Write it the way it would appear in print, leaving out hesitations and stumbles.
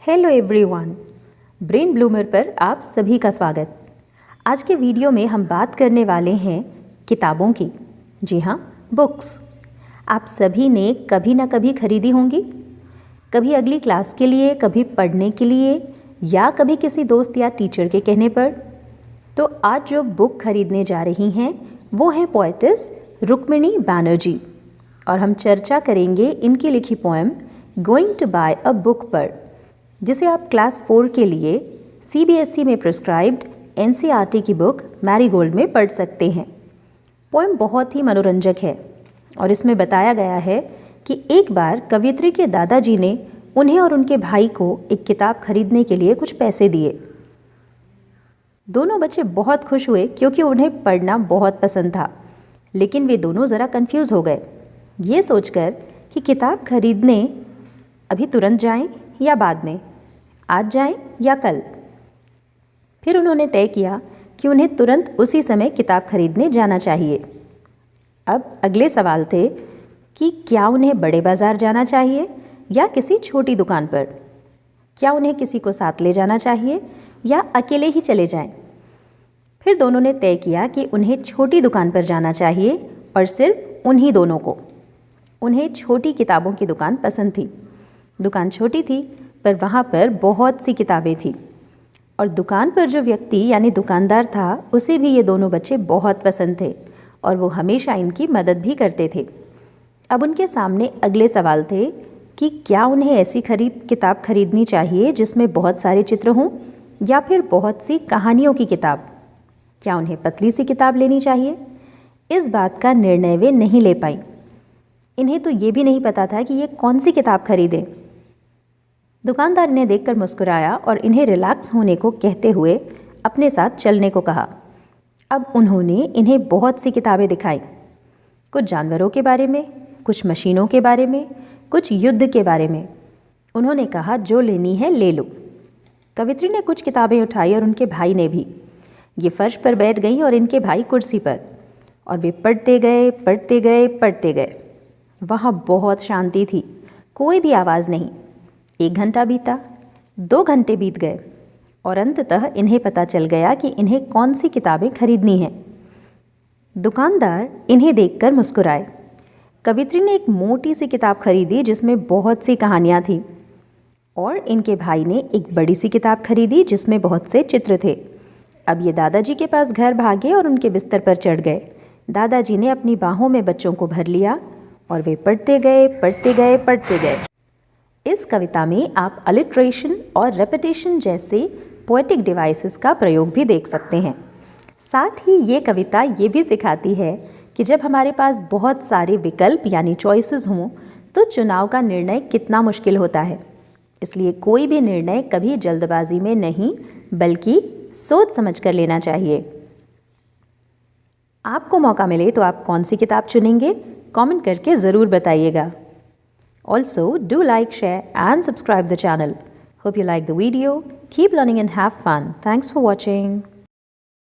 Hello everyone, brain bloomer पर आप सभी का स्वागत। आज के वीडियो में हम बात करने वाले हैं किताबों की। जी हाँ, बुक्स। आप सभी ने कभी ना कभी खरीदी होंगी, कभी अगली क्लास के लिए, कभी पढ़ने के लिए, या कभी किसी दोस्त या टीचर के कहने पर। तो आज जो बुक खरीदने जा रही हैं वो है पोएटिस रुक्मिणी बैनर्जी, और हम चर्चा करेंगे इनकी लिखी poem going to buy a book पर, जिसे आप क्लास 4 के लिए CBSE में प्रिस्क्राइब्ड NCERT की बुक मैरीगोल्ड में पढ़ सकते हैं। पोएम बहुत ही मनोरंजक है और इसमें बताया गया है कि एक बार कवयित्री के दादाजी ने उन्हें और उनके भाई को एक किताब खरीदने के लिए कुछ पैसे दिए। दोनों बच्चे बहुत खुश हुए क्योंकि उन्हें पढ़ना बहुत पसंद था, लेकिन वे दोनों ज़रा कंफ्यूज हो गए, ये सोचकर कि किताब खरीदने अभी तुरंत जाएं या बाद में, आज जाएं या कल। फिर उन्होंने तय किया कि उन्हें तुरंत उसी समय किताब खरीदने जाना चाहिए। अब अगले सवाल थे कि क्या उन्हें बड़े बाज़ार जाना चाहिए या किसी छोटी दुकान पर, क्या उन्हें किसी को साथ ले जाना चाहिए या अकेले ही चले जाएं। फिर दोनों ने तय किया कि उन्हें छोटी दुकान पर जाना चाहिए, और सिर्फ उन्हीं दोनों को। उन्हें छोटी किताबों की दुकान पसंद थी। दुकान छोटी थी पर वहाँ पर बहुत सी किताबें थीं, और दुकान पर जो व्यक्ति यानी दुकानदार था उसे भी ये दोनों बच्चे बहुत पसंद थे, और वो हमेशा इनकी मदद भी करते थे। अब उनके सामने अगले सवाल थे कि क्या उन्हें ऐसी किताब खरीदनी चाहिए जिसमें बहुत सारे चित्र हों, या फिर बहुत सी कहानियों की किताब। क्या उन्हें पतली सी किताब लेनी चाहिए? इस बात का निर्णय वे नहीं ले पाईं। इन्हें तो ये भी नहीं पता था कि ये कौन सी किताब खरीदें। दुकानदार इन्हें देखकर मुस्कुराया और इन्हें रिलैक्स होने को कहते हुए अपने साथ चलने को कहा। अब उन्होंने इन्हें बहुत सी किताबें दिखाई, कुछ जानवरों के बारे में, कुछ मशीनों के बारे में, कुछ युद्ध के बारे में। उन्होंने कहा, जो लेनी है ले लो। कवित्री ने कुछ किताबें उठाई और उनके भाई ने भी। ये फर्श पर बैठ गई और इनके भाई कुर्सी पर, और वे पढ़ते गए पढ़ते गए पढ़ते गए। वहाँ बहुत शांति थी, कोई भी आवाज़ नहीं। 1 घंटा बीता, 2 घंटे बीत गए, और अंततः इन्हें पता चल गया कि इन्हें कौन सी किताबें खरीदनी हैं। दुकानदार इन्हें देखकर मुस्कुराए। कवित्री ने एक मोटी सी किताब खरीदी जिसमें बहुत सी कहानियाँ थीं, और इनके भाई ने एक बड़ी सी किताब खरीदी जिसमें बहुत से चित्र थे। अब ये दादाजी के पास घर भागे और उनके बिस्तर पर चढ़ गए। दादाजी ने अपनी बाहों में बच्चों को भर लिया, और वे पढ़ते गए पढ़ते गए पढ़ते गए। इस कविता में आप अलिट्रेशन और रेपिटेशन जैसे पोएटिक डिवाइसेस का प्रयोग भी देख सकते हैं। साथ ही ये कविता ये भी सिखाती है कि जब हमारे पास बहुत सारे विकल्प यानी चॉइसेस हों तो चुनाव का निर्णय कितना मुश्किल होता है। इसलिए कोई भी निर्णय कभी जल्दबाजी में नहीं, बल्कि सोच समझ कर लेना चाहिए। आपको मौका मिले तो आप कौन सी किताब चुनेंगे, कमेंट करके ज़रूर बताइएगा। Also, do like, share and subscribe the channel. Hope you like the video. Keep learning and have fun. Thanks for watching.